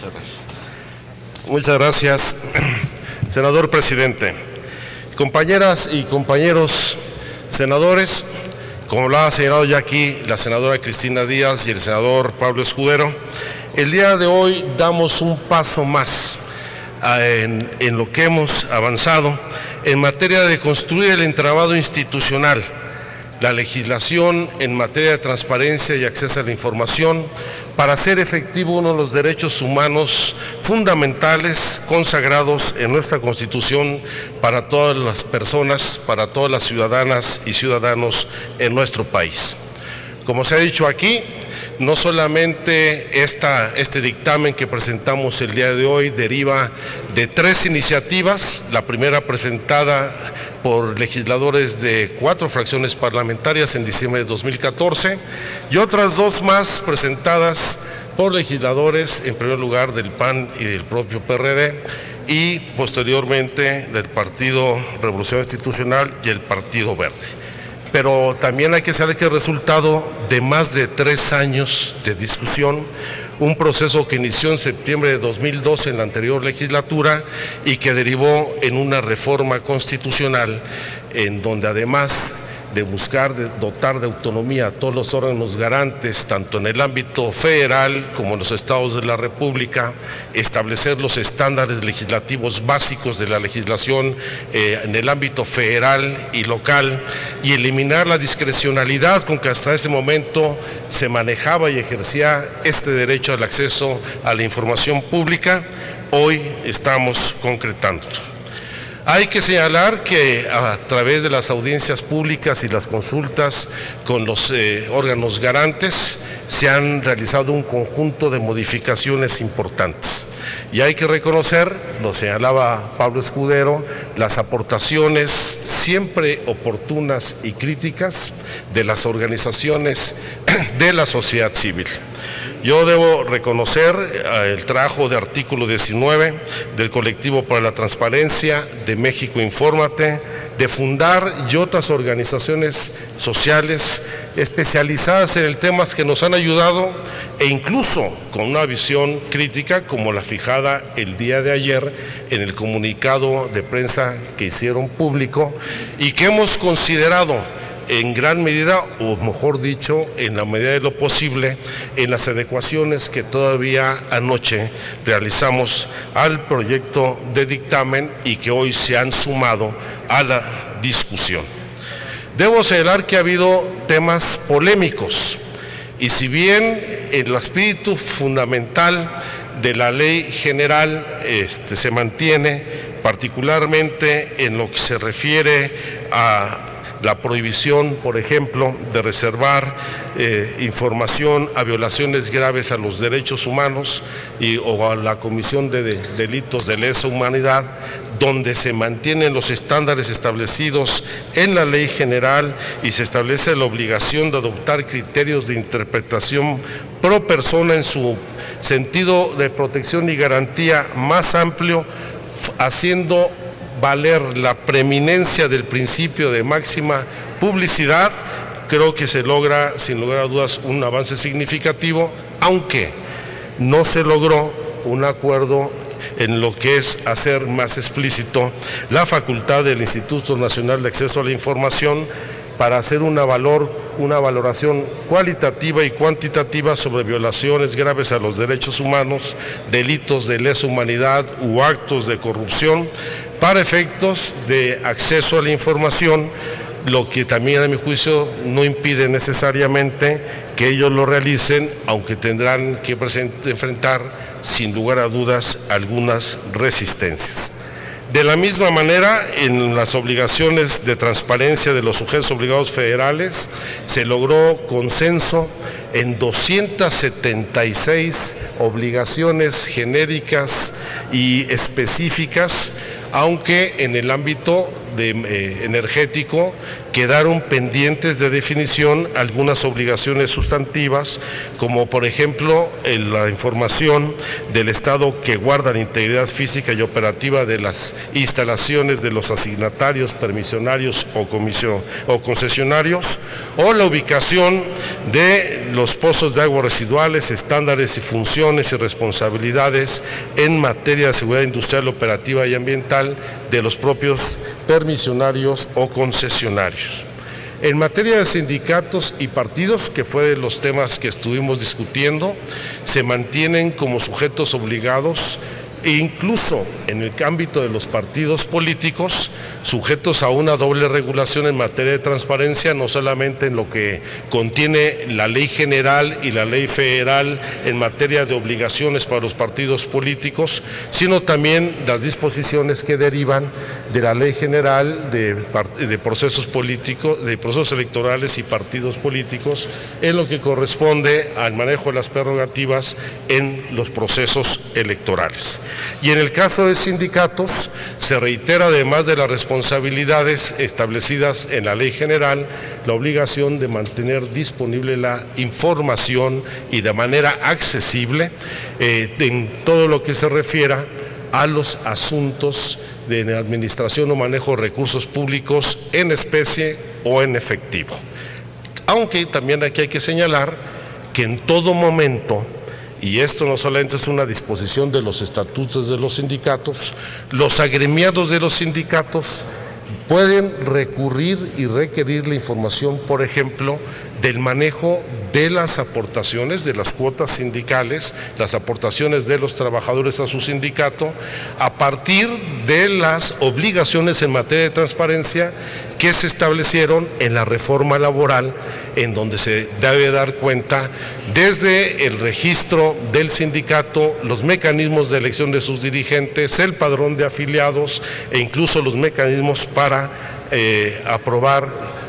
Muchas gracias. Muchas gracias, senador presidente. Compañeras y compañeros senadores, como lo ha señalado ya aquí la senadora Cristina Díaz y el senador Pablo Escudero, el día de hoy damos un paso más en lo que hemos avanzado en materia de construir el entramado institucional, la legislación en materia de transparencia y acceso a la información, para hacer efectivo uno de los derechos humanos fundamentales consagrados en nuestra Constitución para todas las personas, para todas las ciudadanas y ciudadanos en nuestro país. Como se ha dicho aquí, no solamente este dictamen que presentamos el día de hoy deriva de 3 iniciativas, la primera presentada por legisladores de 4 fracciones parlamentarias en diciembre de 2014 y otras 2 más presentadas por legisladores, en primer lugar del PAN y del propio PRD, y posteriormente del Partido Revolución Institucional y el Partido Verde. Pero también hay que saber que el resultado de más de 3 años de discusión, un proceso que inició en septiembre de 2012 en la anterior legislatura y que derivó en una reforma constitucional en donde, además de buscar dotar de autonomía a todos los órganos garantes, tanto en el ámbito federal como en los estados de la República, establecer los estándares legislativos básicos de la legislación en el ámbito federal y local y eliminar la discrecionalidad con que hasta ese momento se manejaba y ejercía este derecho al acceso a la información pública, hoy estamos concretando. Hay que señalar que a través de las audiencias públicas y las consultas con los órganos garantes se han realizado un conjunto de modificaciones importantes. Y hay que reconocer, lo señalaba Pablo Escudero, las aportaciones siempre oportunas y críticas de las organizaciones de la sociedad civil. Yo debo reconocer el trabajo de artículo 19 del Colectivo para la Transparencia, de México Infórmate, de Fundar y otras organizaciones sociales especializadas en el tema que nos han ayudado e incluso con una visión crítica como la fijada el día de ayer en el comunicado de prensa que hicieron público y que hemos considerado en gran medida, o mejor dicho, en la medida de lo posible, en las adecuaciones que todavía anoche realizamos al proyecto de dictamen y que hoy se han sumado a la discusión. Debo señalar que ha habido temas polémicos y si bien el espíritu fundamental de la ley general se mantiene, particularmente en lo que se refiere a la prohibición, por ejemplo, de reservar información a violaciones graves a los derechos humanos o a la comisión de delitos de lesa humanidad, donde se mantienen los estándares establecidos en la ley general y se establece la obligación de adoptar criterios de interpretación pro persona en su sentido de protección y garantía más amplio, haciendo valer la preeminencia del principio de máxima publicidad. Creo que se logra, sin lugar a dudas, un avance significativo, aunque no se logró un acuerdo en lo que es hacer más explícito la facultad del Instituto Nacional de Acceso a la Información para hacer una valoración cualitativa y cuantitativa sobre violaciones graves a los derechos humanos, delitos de lesa humanidad u actos de corrupción, para efectos de acceso a la información, lo que también a mi juicio no impide necesariamente que ellos lo realicen, aunque tendrán que enfrentar sin lugar a dudas algunas resistencias. De la misma manera, en las obligaciones de transparencia de los sujetos obligados federales, se logró consenso en 276 obligaciones genéricas y específicas, aunque en el ámbito energético quedaron pendientes de definición algunas obligaciones sustantivas, como por ejemplo la información del estado que guarda la integridad física y operativa de las instalaciones de los asignatarios, permisionarios o concesionarios, o la ubicación de los pozos de agua residuales, estándares y funciones y responsabilidades en materia de seguridad industrial, operativa y ambiental de los propios permisionarios o concesionarios. En materia de sindicatos y partidos, que fue de los temas que estuvimos discutiendo, se mantienen como sujetos obligados e incluso en el ámbito de los partidos políticos, sujetos a una doble regulación en materia de transparencia, no solamente en lo que contiene la ley general y la ley federal en materia de obligaciones para los partidos políticos, sino también las disposiciones que derivan de la ley general de procesos políticos, de procesos electorales y partidos políticos, en lo que corresponde al manejo de las prerrogativas en los procesos electorales. Y en el caso de sindicatos, se reitera, además de las responsabilidades establecidas en la ley general, la obligación de mantener disponible la información y de manera accesible en todo lo que se refiera a los asuntos de administración o manejo de recursos públicos en especie o en efectivo. Aunque también aquí hay que señalar que en todo momento, y esto no solamente es una disposición de los estatutos de los sindicatos, los agremiados de los sindicatos pueden recurrir y requerir la información, por ejemplo, del manejo de las aportaciones, de las cuotas sindicales, las aportaciones de los trabajadores a su sindicato, a partir de las obligaciones en materia de transparencia que se establecieron en la reforma laboral, en donde se debe dar cuenta desde el registro del sindicato, los mecanismos de elección de sus dirigentes, el padrón de afiliados e incluso los mecanismos para aprobar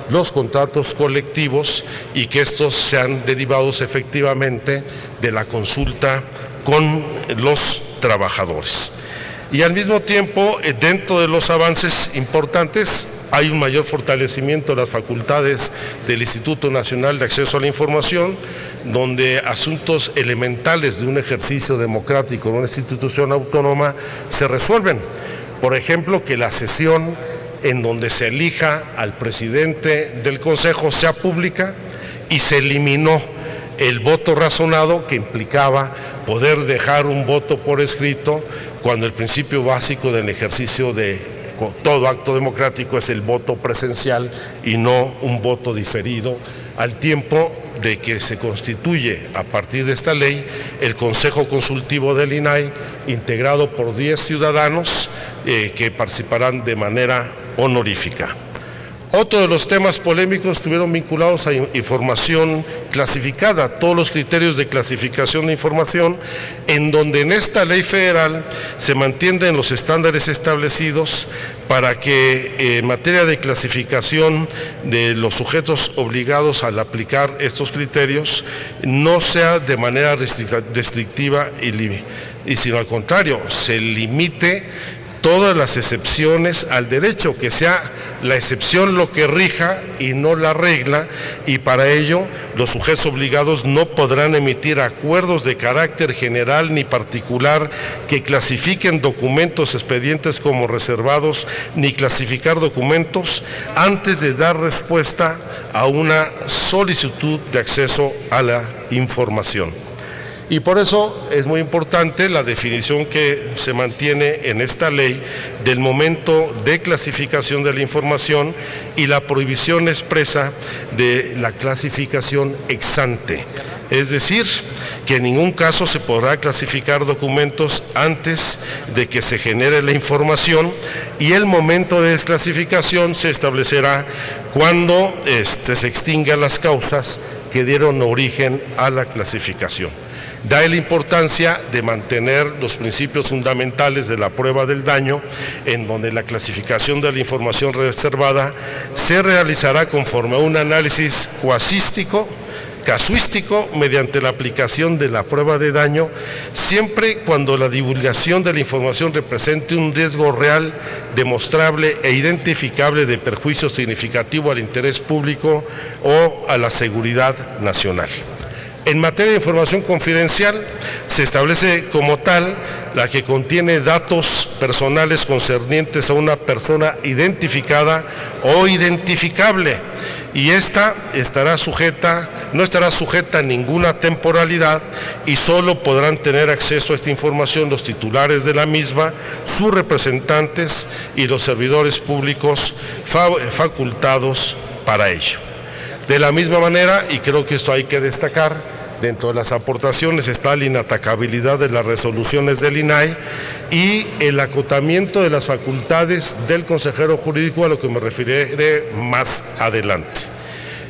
los contratos colectivos y que estos sean derivados efectivamente de la consulta con los trabajadores. Y al mismo tiempo, dentro de los avances importantes, hay un mayor fortalecimiento de las facultades del Instituto Nacional de Acceso a la Información, donde asuntos elementales de un ejercicio democrático en una institución autónoma se resuelven. Por ejemplo, que la sesión en donde se elija al presidente del Consejo sea pública, y se eliminó el voto razonado, que implicaba poder dejar un voto por escrito, cuando el principio básico del ejercicio de todo acto democrático es el voto presencial y no un voto diferido, al tiempo de que se constituye a partir de esta ley el Consejo Consultivo del INAI, integrado por 10 ciudadanos que participarán de manera honorífica. Otro de los temas polémicos estuvieron vinculados a información clasificada, todos los criterios de clasificación de información, en donde en esta ley federal se mantienen los estándares establecidos para que en materia de clasificación de los sujetos obligados al aplicar estos criterios no sea de manera restrictiva y sino al contrario, se limite todas las excepciones al derecho, que sea la excepción lo que rija y no la regla, y para ello los sujetos obligados no podrán emitir acuerdos de carácter general ni particular que clasifiquen documentos, expedientes como reservados, ni clasificar documentos antes de dar respuesta a una solicitud de acceso a la información. Y por eso es muy importante la definición que se mantiene en esta ley del momento de clasificación de la información y la prohibición expresa de la clasificación ex ante. Es decir, que en ningún caso se podrá clasificar documentos antes de que se genere la información, y el momento de desclasificación se establecerá cuando se extingan las causas que dieron origen a la clasificación. Da la importancia de mantener los principios fundamentales de la prueba del daño, en donde la clasificación de la información reservada se realizará conforme a un análisis casuístico casuístico mediante la aplicación de la prueba de daño, siempre cuando la divulgación de la información represente un riesgo real, demostrable e identificable de perjuicio significativo al interés público o a la seguridad nacional. En materia de información confidencial, se establece como tal la que contiene datos personales concernientes a una persona identificada o identificable, y esta no estará sujeta a ninguna temporalidad y solo podrán tener acceso a esta información los titulares de la misma, sus representantes y los servidores públicos facultados para ello. De la misma manera, y creo que esto hay que destacar, dentro de las aportaciones está la inatacabilidad de las resoluciones del INAI y el acotamiento de las facultades del consejero jurídico, a lo que me referiré más adelante.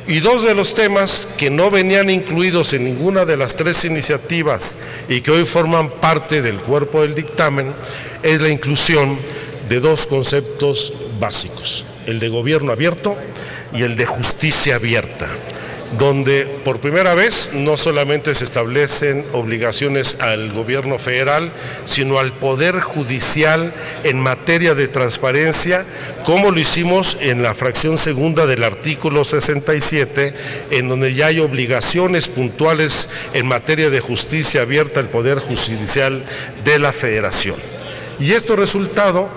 Y dos de los temas que no venían incluidos en ninguna de las tres iniciativas y que hoy forman parte del cuerpo del dictamen es la inclusión de dos conceptos básicos, el de gobierno abierto y el de justicia abierta, donde por primera vez no solamente se establecen obligaciones al gobierno federal, sino al Poder Judicial en materia de transparencia, como lo hicimos en la fracción segunda del artículo 67, en donde ya hay obligaciones puntuales en materia de justicia abierta al Poder Judicial de la Federación. Y esto resultado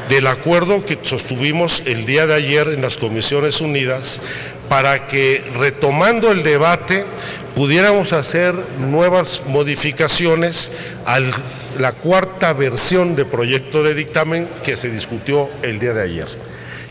del acuerdo que sostuvimos el día de ayer en las Comisiones Unidas, para que, retomando el debate, pudiéramos hacer nuevas modificaciones a la cuarta versión de proyecto de dictamen que se discutió el día de ayer.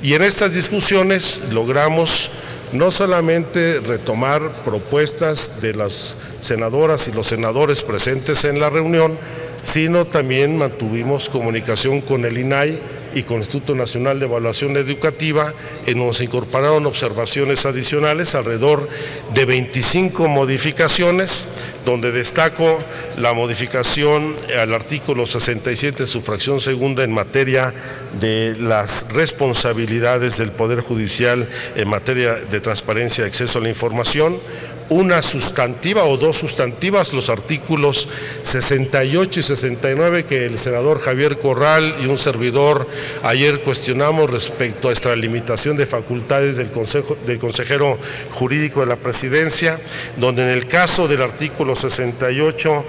Y en estas discusiones logramos no solamente retomar propuestas de las senadoras y los senadores presentes en la reunión, sino también mantuvimos comunicación con el INAI y con el Instituto Nacional de Evaluación Educativa, en donde se incorporaron observaciones adicionales, alrededor de 25 modificaciones, donde destaco la modificación al artículo 67, su fracción segunda, en materia de las responsabilidades del Poder Judicial en materia de transparencia y acceso a la información, una sustantiva o dos sustantivas, los artículos 68 y 69, que el senador Javier Corral y un servidor ayer cuestionamos respecto a extralimitación de facultades del consejero jurídico de la Presidencia, donde en el caso del artículo 68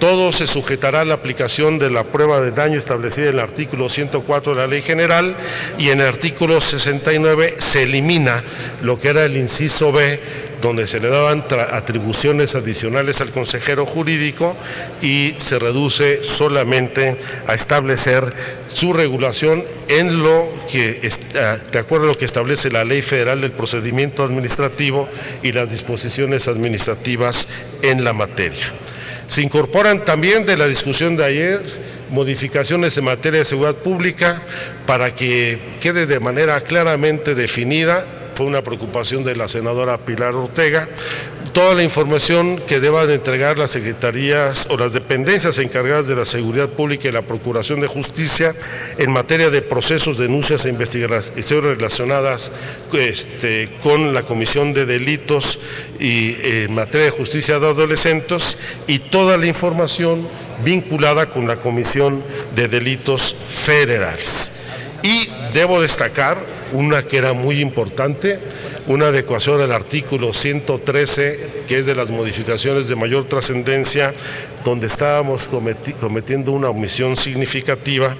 todo se sujetará a la aplicación de la prueba de daño establecida en el artículo 104 de la Ley General, y en el artículo 69 se elimina lo que era el inciso B, donde se le daban atribuciones adicionales al consejero jurídico, y se reduce solamente a establecer su regulación en lo que, de acuerdo a lo que establece la Ley Federal del Procedimiento Administrativo y las disposiciones administrativas en la materia. Se incorporan también, de la discusión de ayer, modificaciones en materia de seguridad pública para que quede de manera claramente definida. Fue una preocupación de la senadora Pilar Ortega, toda la información que deban entregar las secretarías o las dependencias encargadas de la seguridad pública y la Procuración de Justicia en materia de procesos, denuncias e investigaciones relacionadas con la comisión de delitos y en materia de justicia de adolescentes, y toda la información vinculada con la comisión de delitos federales. Y debo destacar una que era muy importante, una adecuación al artículo 113, que es de las modificaciones de mayor trascendencia, donde estábamos cometiendo una omisión significativa,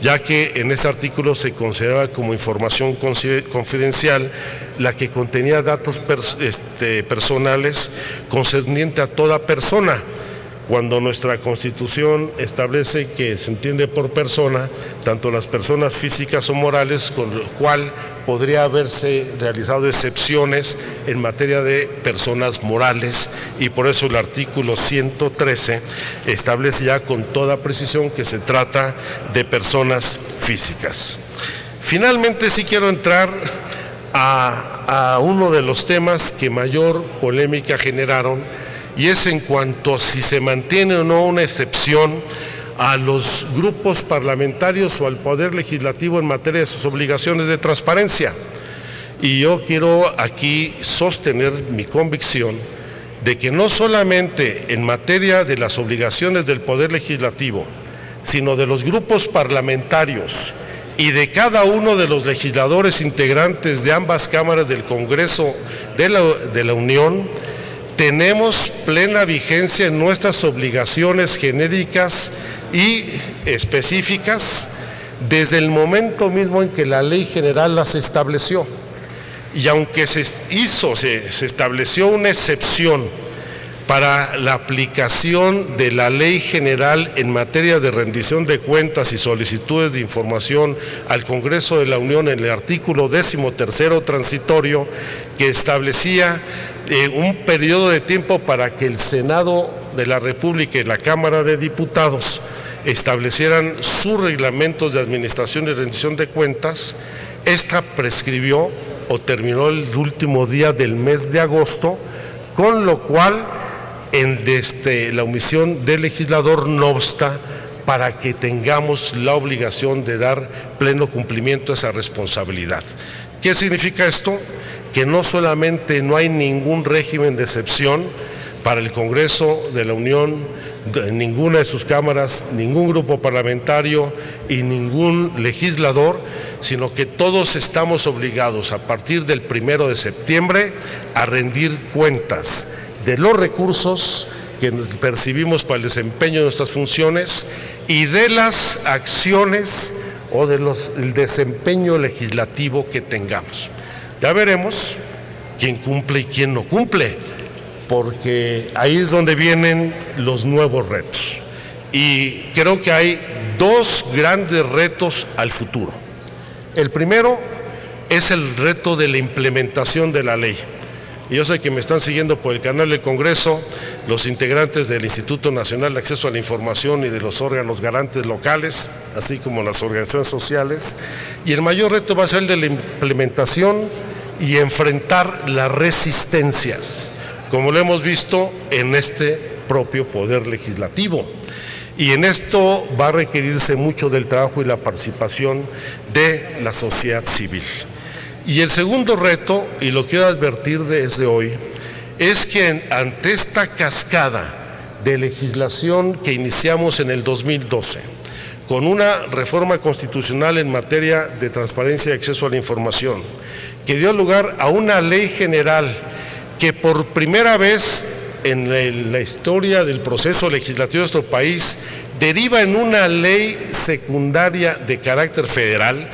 ya que en este artículo se consideraba como información confidencial la que contenía datos personales concerniente a toda persona, cuando nuestra Constitución establece que se entiende por persona tanto las personas físicas o morales, con lo cual podría haberse realizado excepciones en materia de personas morales, y por eso el artículo 113 establece ya con toda precisión que se trata de personas físicas. Finalmente, sí quiero entrar a uno de los temas que mayor polémica generaron, y es en cuanto a si se mantiene o no una excepción a los grupos parlamentarios o al Poder Legislativo en materia de sus obligaciones de transparencia. Y yo quiero aquí sostener mi convicción de que no solamente en materia de las obligaciones del Poder Legislativo, sino de los grupos parlamentarios y de cada uno de los legisladores integrantes de ambas cámaras del Congreso de la Unión, tenemos plena vigencia en nuestras obligaciones genéricas y específicas desde el momento mismo en que la Ley General las estableció. Y aunque se estableció una excepción para la aplicación de la Ley General en materia de rendición de cuentas y solicitudes de información al Congreso de la Unión en el artículo 13º transitorio, que establecía un periodo de tiempo para que el Senado de la República y la Cámara de Diputados establecieran sus reglamentos de administración y rendición de cuentas, esta prescribió o terminó el último día del mes de agosto, con lo cual la omisión del legislador no obsta para que tengamos la obligación de dar pleno cumplimiento a esa responsabilidad. ¿Qué significa esto? Que no solamente no hay ningún régimen de excepción para el Congreso de la Unión, ninguna de sus cámaras, ningún grupo parlamentario y ningún legislador, sino que todos estamos obligados a partir del 1 de septiembre a rendir cuentas de los recursos que percibimos para el desempeño de nuestras funciones y de las acciones o del desempeño legislativo que tengamos. Ya veremos quién cumple y quién no cumple, porque ahí es donde vienen los nuevos retos. Y creo que hay dos grandes retos al futuro. El primero es el reto de la implementación de la ley. Y yo sé que me están siguiendo por el canal del Congreso los integrantes del Instituto Nacional de Acceso a la Información y de los órganos garantes locales, así como las organizaciones sociales. Y el mayor reto va a ser el de la implementación y enfrentar las resistencias, como lo hemos visto en este propio Poder Legislativo. Y en esto va a requerirse mucho del trabajo y la participación de la sociedad civil. Y el segundo reto, y lo quiero advertir desde hoy, es que ante esta cascada de legislación que iniciamos en el 2012, con una reforma constitucional en materia de transparencia y acceso a la información, que dio lugar a una ley general que por primera vez en la historia del proceso legislativo de nuestro país deriva en una ley secundaria de carácter federal,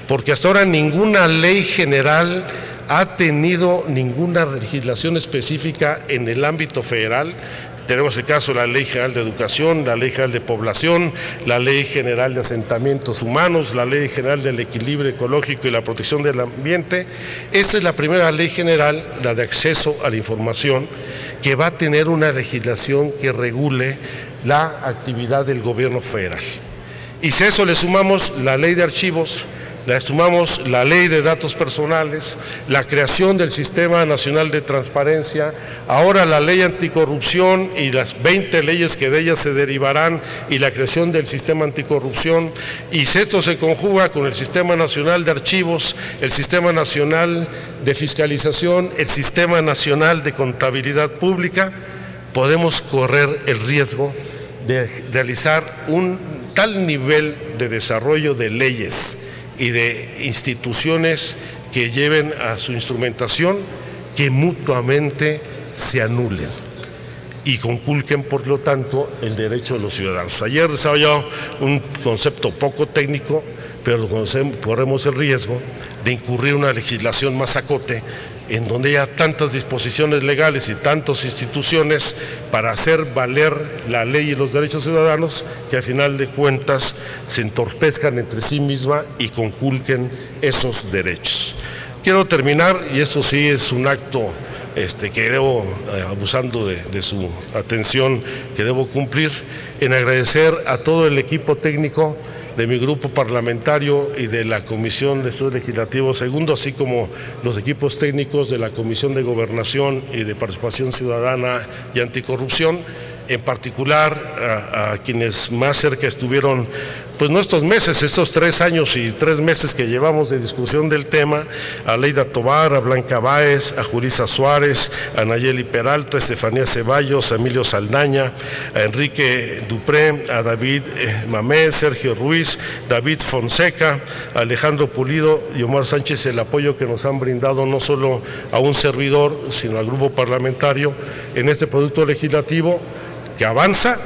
porque hasta ahora ninguna ley general ha tenido ninguna legislación específica en el ámbito federal. Tenemos el caso de la Ley General de Educación, la Ley General de Población, la Ley General de Asentamientos Humanos, la Ley General del Equilibrio Ecológico y la Protección del Ambiente. Esta es la primera ley general, la de acceso a la información, que va a tener una legislación que regule la actividad del gobierno federal. Y si a eso le sumamos la Ley de Archivos, le sumamos la Ley de Datos Personales, la creación del Sistema Nacional de Transparencia, ahora la Ley Anticorrupción y las 20 leyes que de ellas se derivarán y la creación del Sistema Anticorrupción, y si esto se conjuga con el Sistema Nacional de Archivos, el Sistema Nacional de Fiscalización, el Sistema Nacional de Contabilidad Pública, podemos correr el riesgo de realizar un tal nivel de desarrollo de leyes y de instituciones que lleven a su instrumentación que mutuamente se anulen y conculquen, por lo tanto, el derecho de los ciudadanos. Ayer desarrolló un concepto poco técnico, pero corremos el riesgo de incurrir en una legislación más acote, en donde haya tantas disposiciones legales y tantas instituciones para hacer valer la ley y los derechos ciudadanos, que al final de cuentas se entorpezcan entre sí misma y conculquen esos derechos. Quiero terminar, y esto sí es un acto que debo, abusando de su atención, que debo cumplir, en agradecer a todo el equipo técnico de mi grupo parlamentario y de la Comisión de Estudios Legislativos Segundo, así como los equipos técnicos de la Comisión de Gobernación y de Participación Ciudadana y Anticorrupción, en particular a quienes más cerca estuvieron, pues no estos meses, estos 3 años y 3 meses que llevamos de discusión del tema, a Leida Tobar, a Blanca Báez, a Julissa Suárez, a Nayeli Peralta, a Estefanía Ceballos, a Emilio Saldaña, a Enrique Dupré, a David Mamé, Sergio Ruiz, David Fonseca, a Alejandro Pulido y Omar Sánchez, el apoyo que nos han brindado no solo a un servidor, sino al grupo parlamentario en este producto legislativo que avanza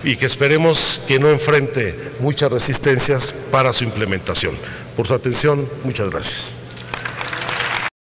y que esperemos que no enfrente muchas resistencias para su implementación. Por su atención, muchas gracias.